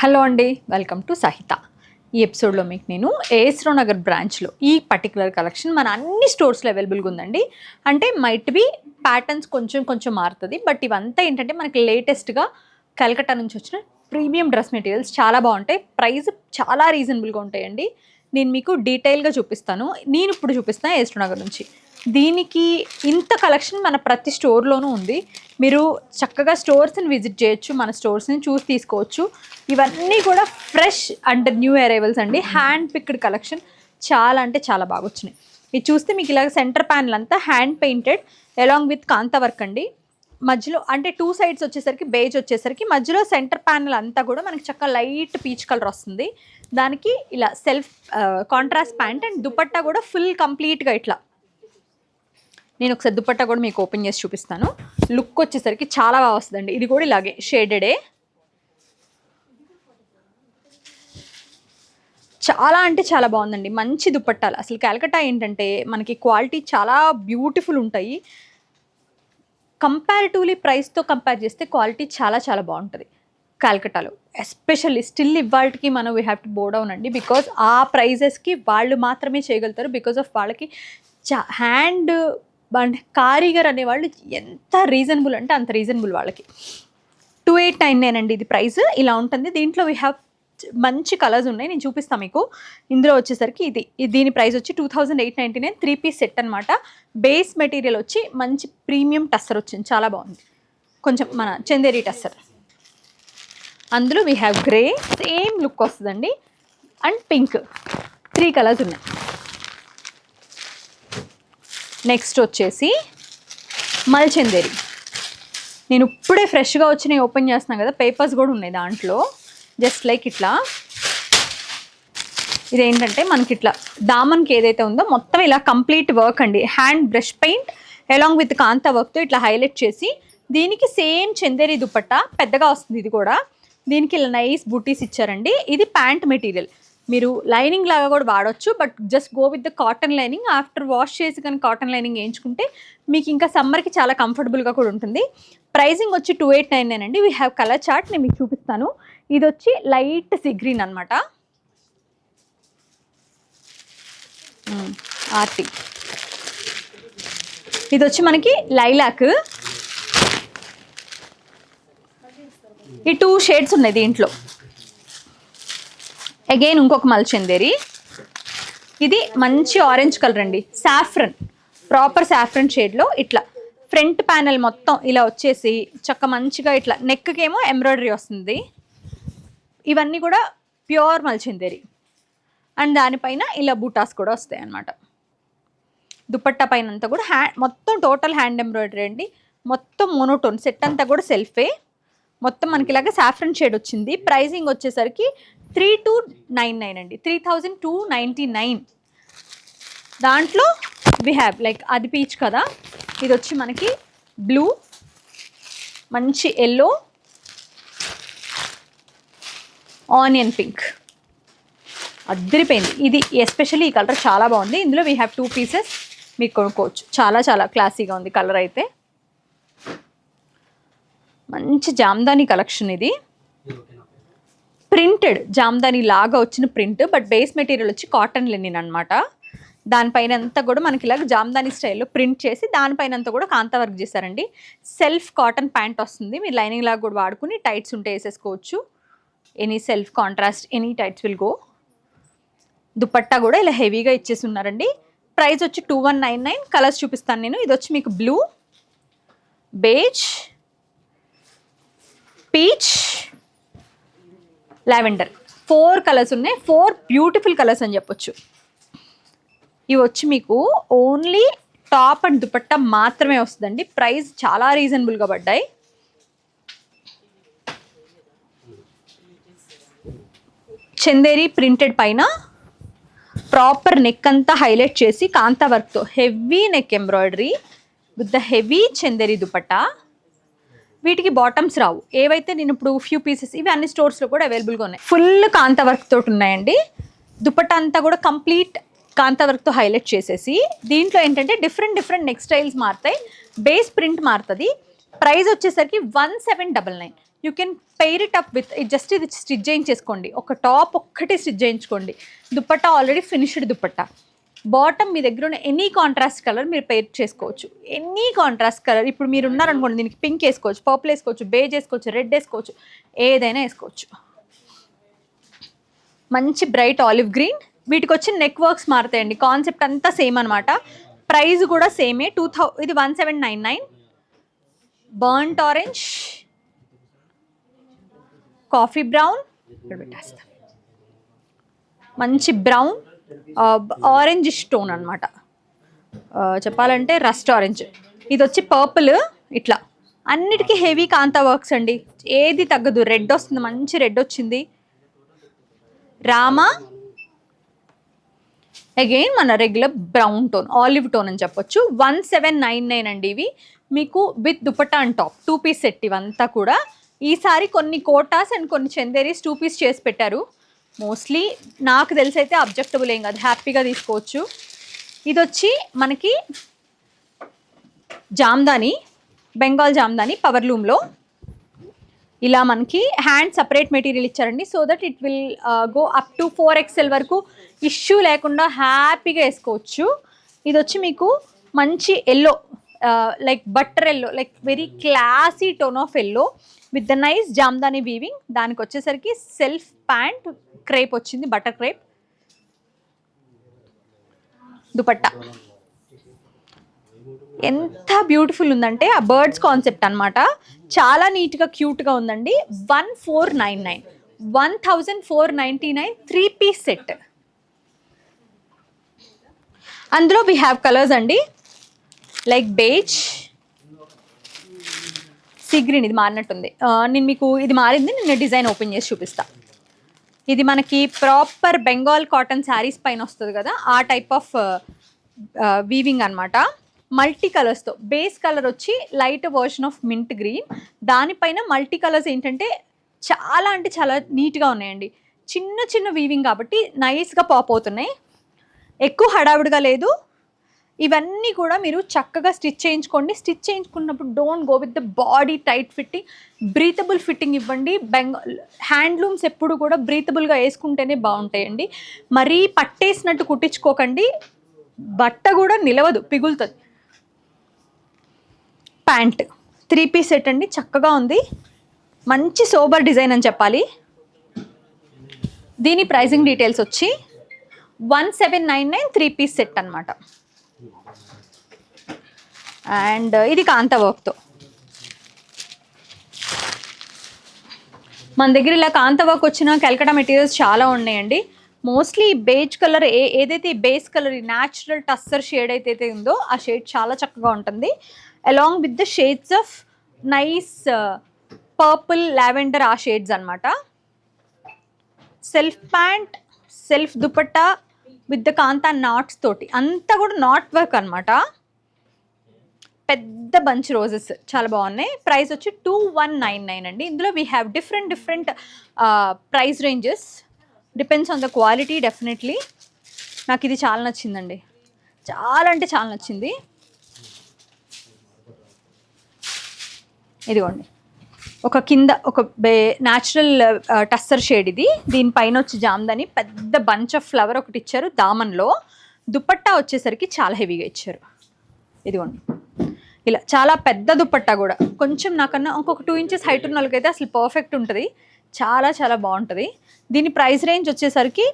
Hello అండి, welcome to సహిత. ఈ ఎపిసోడ్లో మీకు నేను ఏఎస్రావు నగర్ బ్రాంచ్లో ఈ పర్టికులర్ కలెక్షన్ మన అన్ని స్టోర్స్లో అవైలబుల్గా ఉందండి. అంటే మైట్ బి ప్యాటర్న్స్ కొంచెం మారుతుంది, బట్ ఇవంతా ఏంటంటే మనకి లేటెస్ట్గా కలకట్టా నుంచి వచ్చిన ప్రీమియం డ్రెస్ మెటీరియల్స్ చాలా బాగుంటాయి. ప్రైస్ చాలా రీజనబుల్గా ఉంటాయండి. నేను మీకు డీటెయిల్గా చూపిస్తాను. నేను ఇప్పుడు చూపిస్తాను ఏఎస్రావు నగర్ నుంచి. దీనికి ఇంత కలెక్షన్ మన ప్రతి స్టోర్లోనూ ఉంది. మీరు చక్కగా స్టోర్స్ని విజిట్ చేయొచ్చు, మన స్టోర్స్ని చూసి తీసుకోవచ్చు. ఇవన్నీ కూడా ఫ్రెష్ అండ్ న్యూ అరైవల్స్ అండి. హ్యాండ్ పిక్డ్ కలెక్షన్ చాలా అంటే చాలా బాగా వచ్చినాయి. ఇది చూస్తే మీకు ఇలాగ సెంటర్ ప్యానల్ అంతా hand painted along with kantha work అండి. మధ్యలో అంటే 2 సైడ్స్ వచ్చేసరికి బేజ్ వచ్చేసరికి మధ్యలో సెంటర్ ప్యానల్ అంతా కూడా మనకి చక్కగా లైట్ పీచ్ కలర్ వస్తుంది. దానికి ఇలా self contrast pant and dupatta కూడా ఫుల్ కంప్లీట్గా ఇట్లా. నేను ఒకసారి దుపట్టా కూడా మీకు ఓపెన్ చేసి చూపిస్తాను. లుక్ వచ్చేసరికి చాలా బాగా వస్తుందండి. ఇది కూడా ఇలాగే షేడెడే. చాలా అంటే చాలా బాగుందండి. మంచి దుపట్టాలు. అసలు కలకట్టా ఏంటంటే మనకి క్వాలిటీ చాలా బ్యూటిఫుల్ ఉంటాయి. కంపారిటివ్లీ ప్రైస్తో కంపేర్ చేస్తే క్వాలిటీ చాలా చాలా బాగుంటుంది కలకట్టాలో. ఎస్పెషల్లీ స్టిల్ ఇవాళకి మనం వీ హ్యావ్ టు బో డౌన్ అండి. బికాజ్ ఆ ప్రైజెస్కి వాళ్ళు మాత్రమే చేయగలుగుతారు. బికాజ్ ఆఫ్ వాళ్ళకి హ్యాండ్ అండ్ కారీగర్ అనేవాళ్ళు ఎంత రీజనబుల్ అంటే అంత రీజనబుల్ వాళ్ళకి. 2899 అండి ఇది ప్రైస్. ఇలా ఉంటుంది. దీంట్లో వీ హ్యావ్ మంచి కలర్స్ ఉన్నాయి, నేను చూపిస్తాను మీకు. ఇందులో వచ్చేసరికి దీని ప్రైస్ వచ్చి 2899, 3 పీస్ సెట్ అనమాట. బేస్ మెటీరియల్ వచ్చి మంచి ప్రీమియం టస్సర్ వచ్చింది, చాలా బాగుంది. కొంచెం మన చందేరి టస్సర్. అందులో we have grey, same look వస్తుందండి. అండ్ పింక్, 3 కలర్స్ ఉన్నాయి. నెక్స్ట్ వచ్చేసి మల్ చందేరి. నేను ఇప్పుడే ఫ్రెష్గా వచ్చినాయి ఓపెన్ చేస్తున్నాను కదా, పేపర్స్ కూడా ఉన్నాయి దాంట్లో. జస్ట్ లైక్ ఇట్లా. ఇదేంటంటే మనకి ఇట్లా దామన్కి ఏదైతే ఉందో మొత్తం ఇలా కంప్లీట్ వర్క్ అండి. Hand brush paint along with kantha వర్క్తో ఇట్లా హైలైట్ చేసి దీనికి సేమ్ చందేరి దుపట్టా పెద్దగా వస్తుంది. ఇది కూడా దీనికి ఇలా నైస్ బూటీస్ ఇచ్చారండి. ఇది ప్యాంట్ మెటీరియల్. మీరు లైనింగ్ లాగా కూడా వాడవచ్చు, but just go with the cotton lining. After wash చేసి కానీ కాటన్ లైనింగ్ వేయించుకుంటే మీకు ఇంకా సమ్మర్కి చాలా కంఫర్టబుల్గా కూడా ఉంటుంది. ప్రైజింగ్ వచ్చి 2899 అండి. వీ హ్యావ్ కలర్ చార్ట్, నేను మీకు చూపిస్తాను. ఇది వచ్చి లైట్ సీ గ్రీన్ అనమాట. ఆర్టీ. ఇది వచ్చి మనకి లైలాక్. ఈ 2 షేడ్స్ ఉన్నాయి దీంట్లో. అగైన్ ఇంకొక మల్ చందేరి. ఇది మంచి ఆరెంజ్ కలర్ అండి, సాఫ్రన్, ప్రాపర్ సాఫ్రన్ షేడ్లో. ఇట్లా ఫ్రంట్ ప్యానెల్ మొత్తం ఇలా వచ్చేసి చక్క మంచిగా ఇట్లా నెక్కేమో ఎంబ్రాయిడరీ వస్తుంది. ఇవన్నీ కూడా ప్యూర్ మల్ చందేరి. అండ్ దానిపైన ఇలా బూటాస్ కూడా వస్తాయి అన్నమాట. దుపట్టా పైన అంతా కూడా మొత్తం టోటల్ హ్యాండ్ ఎంబ్రాయిడరీ అండి. మొత్తం మోనోటోన్ సెట్ అంతా కూడా సెల్ఫే. మొత్తం మనకి ఇలాగ సాఫ్రన్ షేడ్ వచ్చింది. ప్రైజింగ్ వచ్చేసరికి 3299 అండి, 3299. దాంట్లో వి హ్యావ్ లైక్ అది పీచ్ కదా, ఇది వచ్చి మనకి బ్లూ, మంచి ఎల్లో, ఆనియన్ పింక్. అద్దరిపోయింది ఇది. ఎస్పెషల్లీ ఈ కలర్ చాలా బాగుంది. ఇందులో వీ హ్యావ్ 2 పీసెస్ మీకు కొనుక్కోవచ్చు. చాలా చాలా క్లాసీగా ఉంది కలర్ అయితే. మంచి జామ్దాని కలెక్షన్ ఇది. ప్రింటెడ్ జామ్దాని లాగా వచ్చిన ప్రింట్, బట్ బేస్ మెటీరియల్ వచ్చి కాటన్ లెనిన్ అనమాట. దానిపైన అంతా కూడా మనకి ఇలాగ జామ్దాని స్టైల్లో ప్రింట్ చేసి దానిపైన అంతా కూడా కాంతా వర్క్ చేశారండి. సెల్ఫ్ కాటన్ ప్యాంట్ వస్తుంది. మీరు లైనింగ్ లాగా కూడా వాడుకుని టైట్స్ ఉంటే వేసేసుకోవచ్చు. Any self contrast any tights will go. Dupatta కూడా ఇలా హెవీగా ఇచ్చేసి ఉన్నారండి. ప్రైస్ వచ్చి 2199. కలర్స్ చూపిస్తాను నేను. ఇది వచ్చి మీకు blue, beige, peach, lavender. 4 colours ఉన్నాయి. 4 బ్యూటిఫుల్ కలర్స్ అని చెప్పొచ్చు. ఇవి వచ్చి మీకు ఓన్లీ టాప్ అండ్ దుపట్టా మాత్రమే వస్తుందండి. ప్రైస్ చాలా రీజనబుల్గా పడ్డాయి. చందేరి ప్రింటెడ్ పైన ప్రాపర్ నెక్ అంతా హైలైట్ చేసి కాంతా వర్క్తో heavy neck embroidery with the heavy Chanderi dupatta. వీటికి బాటమ్స్ రావు. ఏవైతే నేను ఇప్పుడు ఫ్యూ పీసెస్ ఇవి అన్ని స్టోర్స్లో కూడా అవైలబుల్గా ఉన్నాయి. ఫుల్ కాంతా వర్క్ తోటి ఉన్నాయండి. దుపట్టా అంతా కూడా కంప్లీట్ కాంతా వర్క్తో హైలైట్ చేసేసి దీంట్లో ఏంటంటే డిఫరెంట్ నెక్ స్టైల్స్ మారుతాయి, బేస్ ప్రింట్ మారుతుంది. ప్రైస్ వచ్చేసరికి 1799. You can pair it up with just ఇది స్టిచ్ చేయించేసుకోండి, ఒక టాప్ ఒక్కటి స్టిచ్ చేయించుకోండి. Dupatta already finished dupatta. Bottom మీ దగ్గర ఉన్న ఎనీ కాంట్రాస్ట్ కలర్ మీరు పెయిర్ చేసుకోవచ్చు, ఎనీ కాంట్రాస్ట్ కలర్. ఇప్పుడు మీరు ఉన్నారనుకోండి, దీనికి పింక్ వేసుకోవచ్చు, పర్పుల్ వేసుకోవచ్చు, బేజ్ వేసుకోవచ్చు, రెడ్ వేసుకోవచ్చు, ఏదైనా వేసుకోవచ్చు. మంచి బ్రైట్ ఆలివ్ గ్రీన్. వీటికి వచ్చిన నెక్ వర్క్స్ మారుతాయండి, కాన్సెప్ట్ అంతా సేమ్ అనమాట. ప్రైస్ కూడా సేమే, ఇది 1799. బర్న్ట్ ఆరెంజ్, కాఫీ బ్రౌన్, మంచి బ్రౌన్, ఆరెంజ్ స్టోన్ అనమాట, చెప్పాలంటే రస్ట్ ఆరెంజ్. ఇది వచ్చి పర్పుల్. ఇట్లా అన్నిటికీ హెవీ కాంతా వర్క్స్ అండి, ఏది తగ్గదు. రెడ్ వస్తుంది, మంచి రెడ్ వచ్చింది. రామా అగైన్ మన regular brown tone, olive tone అని చెప్పొచ్చు. 1799 అండి. ఇవి మీకు with dupatta and top 2 piece set. ఇవంతా కూడా ఈసారి కొన్ని కోటాస్ అండ్ కొన్ని చందేరీస్ 2 పీస్ చేసి పెట్టారు. మోస్ట్లీ నాకు తెలిసి అయితే అబ్జెక్టబుల్ ఏం కాదు, హ్యాపీగా తీసుకోవచ్చు. ఇది వచ్చి మనకి జామ్దాని, బెంగాల్ జామ్దాని పవర్లూమ్లో ఇలా మనకి హ్యాండ్ సపరేట్ మెటీరియల్ ఇచ్చారండి. So that it will go up to 4XL వరకు ఇష్యూ లేకుండా హ్యాపీగా వేసుకోవచ్చు. ఇది వచ్చి మీకు మంచి yellow, like butter yellow, like very classy tone of yellow with the nice Jamdani weaving. దానికి వచ్చేసరికి సెల్ఫ్ ప్యాంట్ క్రేప్ వచ్చింది, బటర్ క్రేప్. దుపట్టా ఎంత బ్యూటిఫుల్ ఉందంటే ఆ బర్డ్స్ కాన్సెప్ట్ అనమాట, చాలా నీట్గా క్యూట్గా ఉందండి. 1499, 1499 3 పీస్ సెట్. అందులో వీ హ్యావ్ కలర్స్ అండి, లైక్ బేజ్, సీ గ్రీన్. ఇది మారినట్టుంది, నేను మీకు ఇది మారింది, నేను డిజైన్ ఓపెన్ చేసి చూపిస్తా. ఇది మనకి ప్రాపర్ బెంగాల్ కాటన్ శారీస్ పైన వస్తుంది కదా, ఆ టైప్ ఆఫ్ వీవింగ్ అనమాట. మల్టీ కలర్స్తో, బేస్ కలర్ వచ్చి light version of mint green, దానిపైన మల్టీ కలర్స్ ఏంటంటే చాలా అంటే చాలా నీట్గా ఉన్నాయండి. చిన్న చిన్న వీవింగ్ కాబట్టి నైస్గా పాప్ అవుతున్నాయి, ఎక్కువ హడావుడిగా లేదు. ఇవన్నీ కూడా మీరు చక్కగా స్టిచ్ చేయించుకోండి. స్టిచ్ చేయించుకున్నప్పుడు don't go with the body tight fitting, breathable fitting ఇవ్వండి. హ్యాండ్లూమ్స్ ఎప్పుడు కూడా బ్రీతబుల్గా వేసుకుంటేనే బాగుంటాయండి. మరీ పట్టేసినట్టు కుట్టించుకోకండి, బట్ట కూడా నిలవదు, పిగులుతుంది. ప్యాంట్ 3 పీస్ సెట్ అండి, చక్కగా ఉంది, మంచి సోబర్ డిజైన్ అని చెప్పాలి. దీని ప్రైజింగ్ డీటెయిల్స్ వచ్చి 1799 3 పీస్ సెట్ అనమాట. అండ్ ఇది కాంతా వర్క్తో. మన దగ్గర ఇలా కాంతా వర్క్ వచ్చిన కల్కటా మెటీరియల్స్ చాలా ఉన్నాయండి. మోస్ట్లీ బేజ్ కలర్, ఏదైతే base colour natural tussar shade అయితే ఉందో ఆ షేడ్ చాలా చక్కగా ఉంటుంది, along with the shades of nice purple, lavender, ఆ షేడ్స్ అనమాట. Self pant, self dupatta with the kantha knots తోటి, అంతా కూడా నాట్ వర్క్ అనమాట. పెద్ద బంచ్ రోజెస్ చాలా బాగున్నాయి. ప్రైస్ వచ్చి 2199 అండి. ఇందులో we have different price ranges, depends on the quality. Definitely నాకు ఇది చాలా నచ్చిందండి, చాలా అంటే చాలా నచ్చింది. ఇదిగోండి, ఒక కింద ఒక న్యాచురల్ టస్సర్ షేడ్ ఇది, దీనిపైన వచ్చి జామ్దాని పెద్ద బంచ్ ఆఫ్ ఫ్లవర్ ఒకటి ఇచ్చారు దామన్లో. దుపట్టా వచ్చేసరికి చాలా హెవీగా ఇచ్చారు. ఇదిగోండి, ఇలా చాలా పెద్ద దుపట్టా కూడా, కొంచెం నాకన్నా ఇంకొక 2 ఇంచెస్ హైట్ ఉన్న వాళ్ళకైతే అసలు పర్ఫెక్ట్ ఉంటుంది, చాలా చాలా బాగుంటుంది. దీని ప్రైస్ రేంజ్ వచ్చేసరికి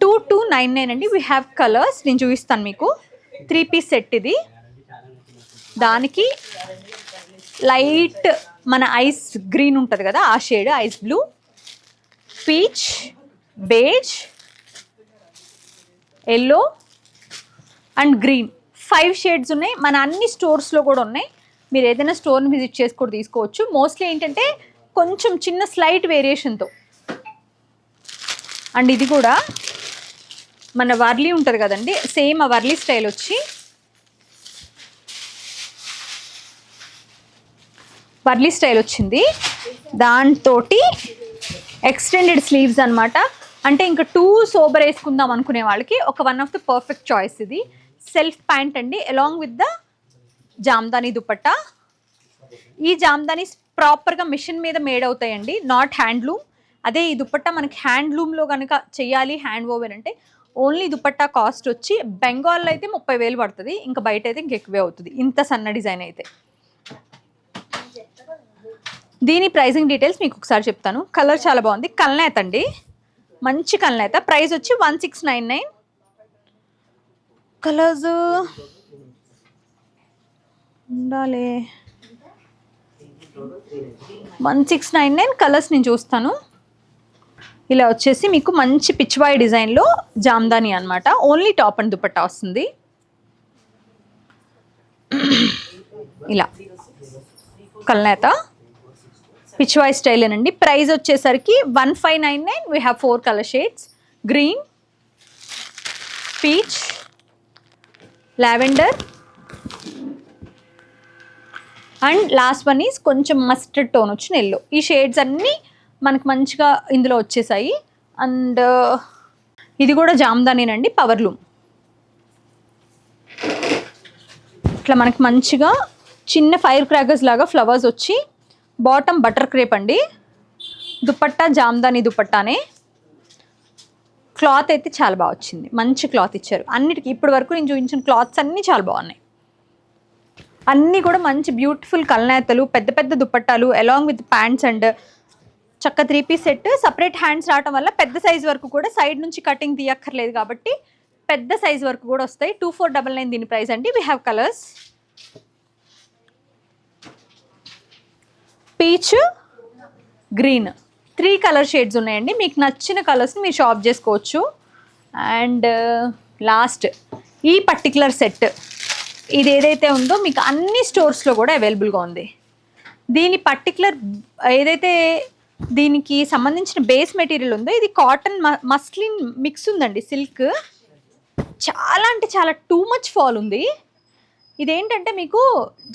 2299 అండి. వీ హ్యావ్ కలర్స్, నేను చూపిస్తాను మీకు. 3 పీస్ సెట్ ఇది. దానికి లైట్ మన ఐస్ గ్రీన్ ఉంటుంది కదా, ఆ shade, ice blue, peach, beige, yellow and green, 5 shades ఉన్నాయి. మన అన్ని స్టోర్స్లో కూడా ఉన్నాయి, మీరు ఏదైనా స్టోర్ని విజిట్ చేసి కూడా తీసుకోవచ్చు. మోస్ట్లీ ఏంటంటే కొంచెం చిన్న స్లైట్ వేరియేషన్తో. అండ్ ఇది కూడా మన వర్లీ ఉంటుంది కదండి, సేమ్ ఆ వర్లీ స్టైల్ వచ్చి వర్లీ స్టైల్ వచ్చింది, దాంతో ఎక్స్టెండెడ్ స్లీవ్స్ అనమాట. అంటే ఇంకా 2 సోబర్ వేసుకుందాం అనుకునే వాళ్ళకి ఒక one of the perfect choice ఇది. సెల్ఫ్ ప్యాంట్ అండి, along with the Jamdani dupatta. ఈ జామ్దాని ప్రాపర్గా మిషన్ మీద మేడ్ అవుతాయండి, నాట్ హ్యాండ్లూమ్. అదే ఈ దుపట్టా మనకి హ్యాండ్లూమ్లో కనుక చెయ్యాలి, హ్యాండ్ ఓవెన్ అంటే ఓన్లీ దుపట్టా కాస్ట్ వచ్చి బెంగాల్లో అయితే 30,000 పడుతుంది, ఇంకా బయట అయితే ఇంకెక్కువే అవుతుంది ఇంత సన్న డిజైన్ అయితే. దీని ప్రైజింగ్ డీటెయిల్స్ మీకు ఒకసారి చెప్తాను. కలర్ చాలా బాగుంది, కల్నేత అండి, మంచి కల్నేత. ప్రైస్ వచ్చి 1699. కలర్స్ ఉండాలి 1699 కలర్స్ నేను చూస్తాను. ఇలా వచ్చేసి మీకు మంచి పిచ్వాయి డిజైన్లో జామ్దాని అనమాట, ఓన్లీ టాప్ అండ్ దుపట్టా వస్తుంది. ఇలా కల్నేత పిచ్వాయి స్టైల్ అండి. ప్రైస్ వచ్చేసరికి 1599. We have 4 colour shades, green, peach, lavender and last one is కొంచెం మస్టర్డ్ టోన్ వచ్చిన ఎల్లో. ఈ షేడ్స్ అన్నీ మనకు మంచిగా ఇందులో వచ్చేసాయి. అండ్ ఇది కూడా జామ్దానేనండి, పవర్ లూమ్. ఇట్లా మనకి మంచిగా చిన్న ఫైర్ క్రాకర్స్ లాగా ఫ్లవర్స్ వచ్చి, బాటమ్ బటర్ క్రేప్ అండి, దుపట్టా జామ్దాని దుపట్టానే. క్లాత్ అయితే చాలా బాగా వచ్చింది, మంచి క్లాత్ ఇచ్చారు అన్నిటికీ. ఇప్పటి వరకు నేను చూపించిన క్లాత్స్ అన్నీ చాలా బాగున్నాయి. అన్నీ కూడా మంచి బ్యూటిఫుల్ కల్నేతలు, పెద్ద పెద్ద దుపట్టాలు అలాంగ్ విత్ ప్యాంట్స్ అండ్ చక్క 3 పీస్ సెట్. సపరేట్ హ్యాండ్స్ రావడం వల్ల పెద్ద సైజ్ వరకు కూడా సైడ్ నుంచి కటింగ్ తీయక్కర్లేదు కాబట్టి పెద్ద సైజ్ వరకు కూడా వస్తాయి. 2499 దీని ప్రైస్ అండి. We have colours peach, green, 3 colour shades ఉన్నాయండి. మీకు నచ్చిన కలర్స్ని మీరు షాప్ చేసుకోవచ్చు. అండ్ లాస్ట్ ఈ పర్టికులర్ సెట్, ఇది ఏదైతే ఉందో మీకు అన్ని స్టోర్స్లో కూడా అవైలబుల్గా ఉంది. దీని పర్టికులర్ ఏదైతే దీనికి సంబంధించిన బేస్ మెటీరియల్ ఉందో ఇది కాటన్ మస్లిన్ మిక్స్ ఉందండి, సిల్క్. చాలా అంటే చాలా టూ మచ్ ఫాల్ ఉంది. ఇదేంటంటే మీకు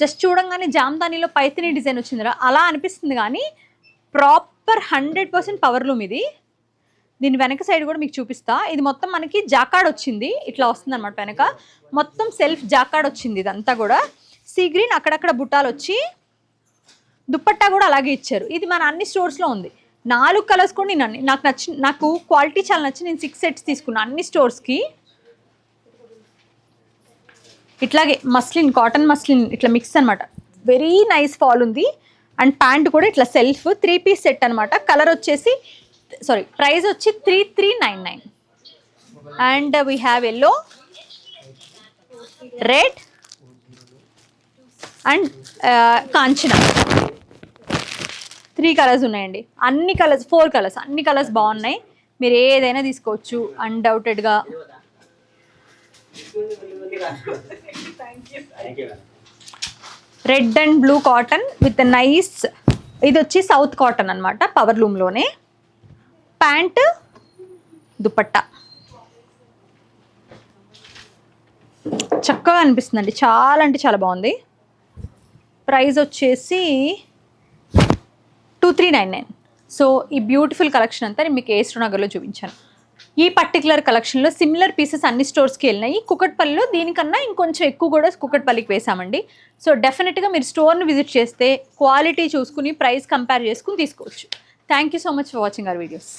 జస్ట్ చూడంగానే జామ్దానిలో పైతిని డిజైన్ వచ్చింది అలా అనిపిస్తుంది, కానీ ప్రాపర్ 100% పవర్ లూమ్ ఇది. దీని వెనక సైడ్ కూడా మీకు చూపిస్తా. ఇది మొత్తం మనకి జాకాడ్ వచ్చింది, ఇట్లా వస్తుంది అనమాట. వెనక మొత్తం సెల్ఫ్ జాకాడ్ వచ్చింది. ఇదంతా కూడా సీ గ్రీన్, అక్కడక్కడ బుట్టాలు వచ్చి దుపట్టా కూడా అలాగే ఇచ్చారు. ఇది మన అన్ని స్టోర్స్లో ఉంది. 4 కలర్స్ కూడా నేను నాకు క్వాలిటీ చాలా నచ్చి నేను 6 సెట్స్ తీసుకున్నాను అన్ని స్టోర్స్కి. ఇట్లాగే మస్లిన్, కాటన్ మస్లిన్ ఇట్లా మిక్స్ అనమాట, వెరీ నైస్ ఫాల్ ఉంది. అండ్ ప్యాంట్ కూడా ఇట్లా సెల్ఫ్ 3 పీస్ సెట్ అనమాట. కలర్ వచ్చేసి ప్రైస్ వచ్చి 3399. And we have yellow, red and Kanchana. 3 colours ఉన్నాయండి. అన్ని కలర్స్ 4 కలర్స్, అన్ని కలర్స్ బాగున్నాయి. మీరు ఏదైనా తీసుకోవచ్చు అన్డౌటెడ్గా. Red and blue cotton with nice, ఇది వచ్చి సౌత్ కాటన్ అనమాట, పవర్ లూమ్లోనే. ప్యాంట్, దుపట్టా చక్కగా అనిపిస్తుందండి, చాలా అంటే చాలా బాగుంది. ప్రైస్ వచ్చేసి 2399. సో ఈ బ్యూటిఫుల్ కలెక్షన్ అంతా నేను మీకు ఏస్రో నగర్లో చూపించాను. ఈ పర్టికులర్ కలెక్షన్లో సిమిలర్ పీసెస్ అన్ని స్టోర్స్కి వెళ్ళినాయి. కుకట్పల్లిలో దీనికన్నా ఇంకొంచెం ఎక్కువ కూడా కుకట్పల్లికి వేసామండి. సో డెఫినెట్గా మీరు స్టోర్ని విజిట్ చేస్తే క్వాలిటీ చూసుకుని ప్రైస్ కంపేర్ చేసుకుని తీసుకోవచ్చు. Thank you so much for watching our videos.